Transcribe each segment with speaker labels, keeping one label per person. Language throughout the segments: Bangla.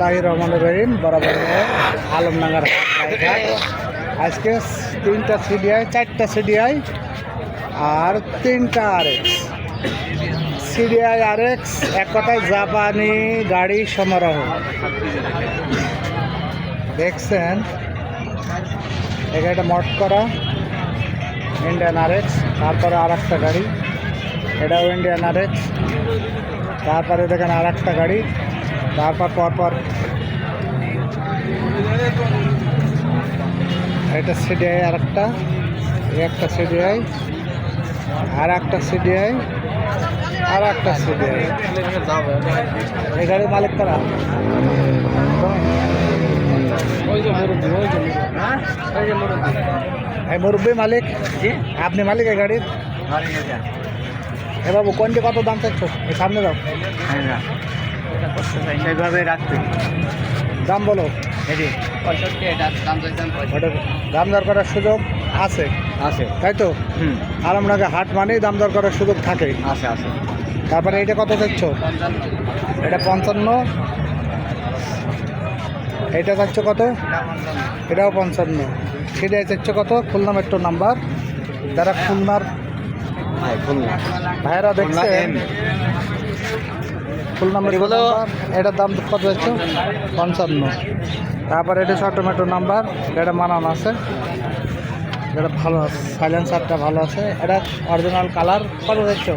Speaker 1: বিসমিল্লাহির রহমানির রহিম। বরাবর আলমডাঙ্গার হাট। আজকে 3টা সিডিআই, 4টা সিডিআই আর 3টা আরএক্স। সিডিআই আরএক্স এক কথায় জাপানি গাড়ি সমারোহ। দেখছেন এই গাড়িটা মড করা ইন্ডিয়ান আরএক্স। তারপরে আর একটা গাড়ি, এটাও ইন্ডিয়ান আরএক্স। তারপরে দেখেন আর একটা গাড়ি, তারপর পরপর এটা সিডিআই আর একটা, একটা সিডিআই আর একটা সিডিআই আর একটা সিডিআই। এই গাড়ির মালিক কারা? এই মুরব্বী মালিক? আপনি মালিক এই গাড়ির? এ বাবু কোনটি কত দাম চাচ্ছ? এই সামনে দাও,
Speaker 2: সেইভাবে রাখতে
Speaker 1: দাম বলো। দাম দর করার সুযোগ আছে
Speaker 2: আছে,
Speaker 1: তাই তো? আলমডাঙ্গা হাট মানেই দাম দর করার সুযোগ থাকে।
Speaker 2: আছে আছে।
Speaker 1: তারপরে এইটা কত চাচ্ছ? এটা 55। এইটা চাচ্ছ কত? এটাও 55। সেটাই চাচ্ছ কত? Khulna metro number. যারা খুলনার ভাইয়েরা দেখছে খুলনা মেট্রো নাম্বার, এটার দাম কত যাচ্ছে? 55। তারপরে এটা ছোটো মেট্রো নাম্বার, এটা মানানো আছে, এটা ভালো আছে, সাইলেন্সারটা ভালো আছে। এটা অরিজিনাল কালার কত যাচ্ছ?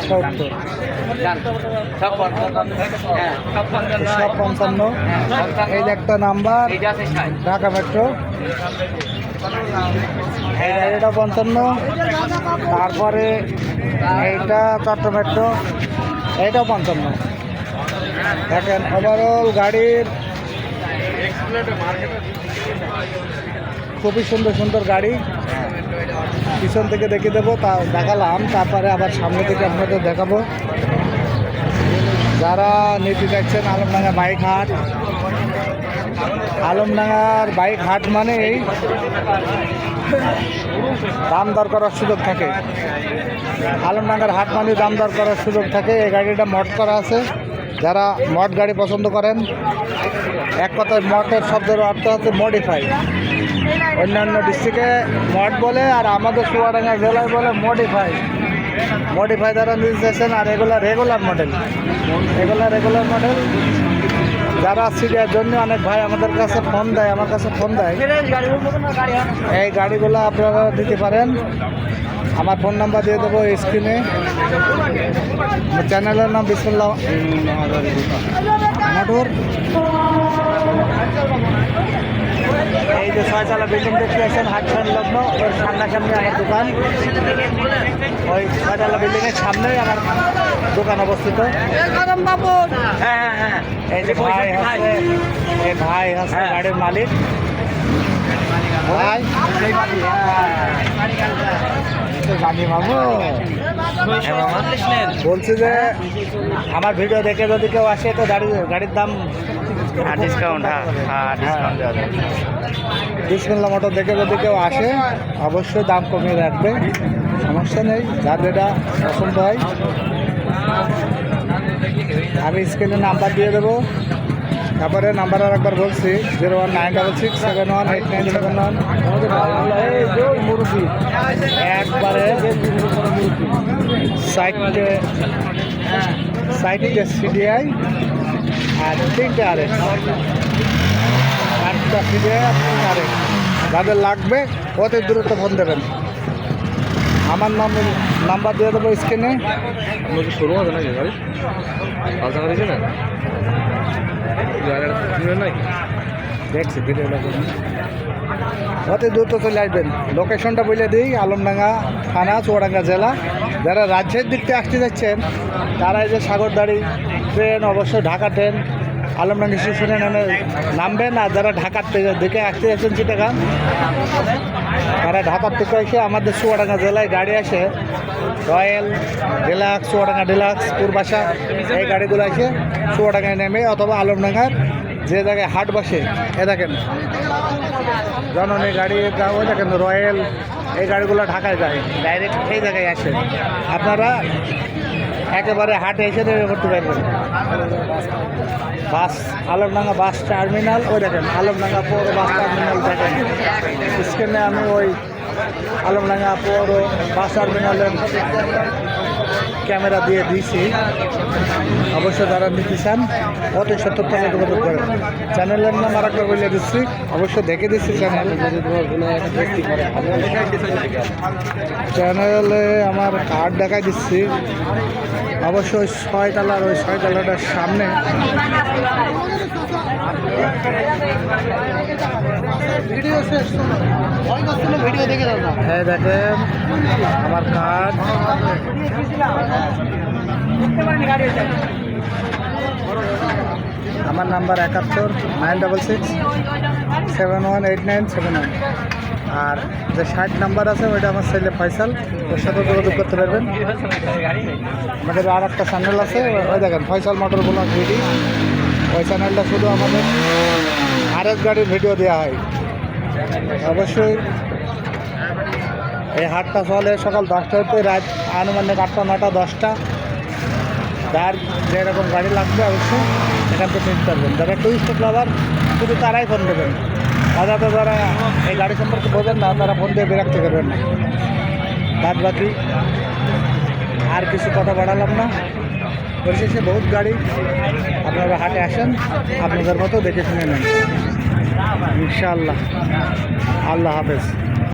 Speaker 1: 70। সব 55। এই যে একটা নাম্বার ঢাকা মেট্রো, এটা 55। তারপরে এইটা চট্টগ্রাম মেট্রো, এইটাও 55। দেখেন ওভারঅল গাড়ির খুবই সুন্দর সুন্দর গাড়ি। পিছন থেকে দেখিয়ে দেবো, তা দেখালাম, তারপরে আবার সামনে থেকে আপনাদের দেখাবো। যারা নিতে চাইছেন আলমডাঙ্গা বাইক হাট, আলমডাঙ্গার বাইক হাট মানেই দাম দর করার সুযোগ থাকে। আলমডাঙ্গার হাট মানে দাম দর করার সুযোগ থাকে। এই গাড়িটা মড করা আছে। যারা মড গাড়ি পছন্দ করেন, এক কথায় মডের শব্দের অর্থ হচ্ছে মডিফাই। অন্যান্য ডিস্ট্রিক্টে মড বলে, আর আমাদের চুয়াডাঙ্গা জেলায় বলে মডিফাই। মডিফাই দ্বারা নিতে চাইছেন, আর এগুলো রেগুলার মডেল। রেগুলার মডেল যারা সিরিয়ার জন্য অনেক ভাই আমাদের কাছে ফোন দেয়, আমার কাছে ফোন দেয়। এই গাড়িগুলো আপনারা দিতে পারেন। আমার ফোন নাম্বার দিয়ে দেবো স্ক্রিনে। চ্যানেলের নাম বিসমুল্লাহ মোটর। এই যে 6তলা বিল্ডিং দেখতে আসছেন হাট সংলগ্ন, ওর সামনাসামনি আমার দোকান। ওই 6তলা বিল্ডিংয়ের সামনেই আমার দোকান অবস্থিত। এই যে ভাই হচ্ছে, এই ভাই হচ্ছে গাড়ির মালিক। ভাই জানি বাবু, বলছি যে আমার ভিডিও দেখে যদি কেউ আসে তো গাড়ির দাম
Speaker 2: ডিসকাউন্ট।
Speaker 1: বিসমিল্লাহ মোটর দেখে যদি কেউ আসে অবশ্যই দাম কমিয়ে রাখবে, সমস্যা নেই। যার যেটা পছন্দ হয় আমি স্ক্রিনে নাম্বার দিয়ে দেবো। তারপরে নাম্বার আর একবার বলছি, 01966718971। মুরগি একবারে সাইডে সিডিআই আর 3টে আরএক্স, 8টা সিডিআই আর 3 আরএক্স। যাদের লাগবে অতি দ্রুত ফোন দেবেন। আমার নাম্বার দিয়ে দেবো স্ক্রিনে।
Speaker 2: শুরু হবে নাকি গাড়ি? পাল্টা গাড়ি না
Speaker 1: দেখছি ভিডিওটা, অতি দ্রুত চলে আসবেন। লোকেশনটা বলে দিই, আলমডাঙ্গা থানা, চুয়াডাঙ্গা জেলা। যারা রাজ্যের দিক থেকে আসতে যাচ্ছেন তারা এই যে সাগরদাড়ি ট্রেন, অবশ্যই ঢাকা ট্রেন, আলমডাঙ্গা স্টেশনে নামবেন। আর যারা ঢাকার দিকে আসতে যাচ্ছেন চিটাগাং, তারা ঢাকার থেকে এসে আমাদের চুয়াডাঙ্গা জেলায় গাড়ি আসে, রয়্যাল ডিলাক্স, চুয়াডাঙ্গা ডিলাক্স, পূর্বাশা, এই গাড়িগুলো এসে চুয়াডাঙ্গায় নেমে অথবা আলমডাঙ্গার যে জায়গায় হাট বসে, এ দেখেন জননী গাড়ি, ওই দেখেন রয়্যাল, এই গাড়িগুলো ঢাকায় যায়, ডাইরেক্ট এই জায়গায় আসে। আপনারা একেবারে হাটে এসে নেমে করতে পারবেন। বাস আলমডাঙ্গা বাস টার্মিনাল, ওই দেখেন আলমডাঙ্গা পৌর বাস টার্মিনাল দেখেন স্ক্রিনে আমি ওই আলমডাঙ্গা পৌর বাস টার্মিনালের ক্যামেরা দিয়ে দিয়েছি। অবশ্য যারা নিতে চান অতি সত্তর টাকা যোগাযোগ করেন। চ্যানেলের নাম আর একবার বলে দিচ্ছি, অবশ্য দেখে দিচ্ছি চ্যানেলে আমার কার্ড দেখাই দিচ্ছি। অবশ্যই 6 তলার ওই 6 তলাটার সামনে ভিডিও দেখে হ্যাঁ দেখেন আমার কার্ড। আমার নাম্বার 7196671897 আর যে 60 নাম্বার আছে ওইটা আমার ছেলে ফয়সাল, ওর সাথে যোগাযোগ করতে পারবেন। আমাদের আর একটা চ্যানেল আছে, ওই দেখেন ফয়সাল মোটর ব্লগ ভিডিও। ওই চ্যানেলটা শুধু আমাদের আরএস গাড়ির ভিডিও দেওয়া হয়। অবশ্যই এই হাটটা চলে সকাল 10টা হতে রাত আনুমানিক 8টা 9টা 10টা। যার যেরকম গাড়ি লাগবে অবশ্যই এখান থেকে নিতে পারবেন। যারা টুরিস্ট লাভার শুধু তারাই ফোন দেবেন, অযথা যারা এই গাড়ি সম্পর্কে বোঝেন না তারা ফোন দিয়ে বিরক্ত করবেন না। বাদ বাকি আর কিছু কথা বাড়ালাম না। পরিশেষে বহুত গাড়ি, আপনারা হাটে আসেন, আপনাদের মতো দেখে শুনে নেন ইনশাআল্লাহ। আল্লাহ হাফেজ।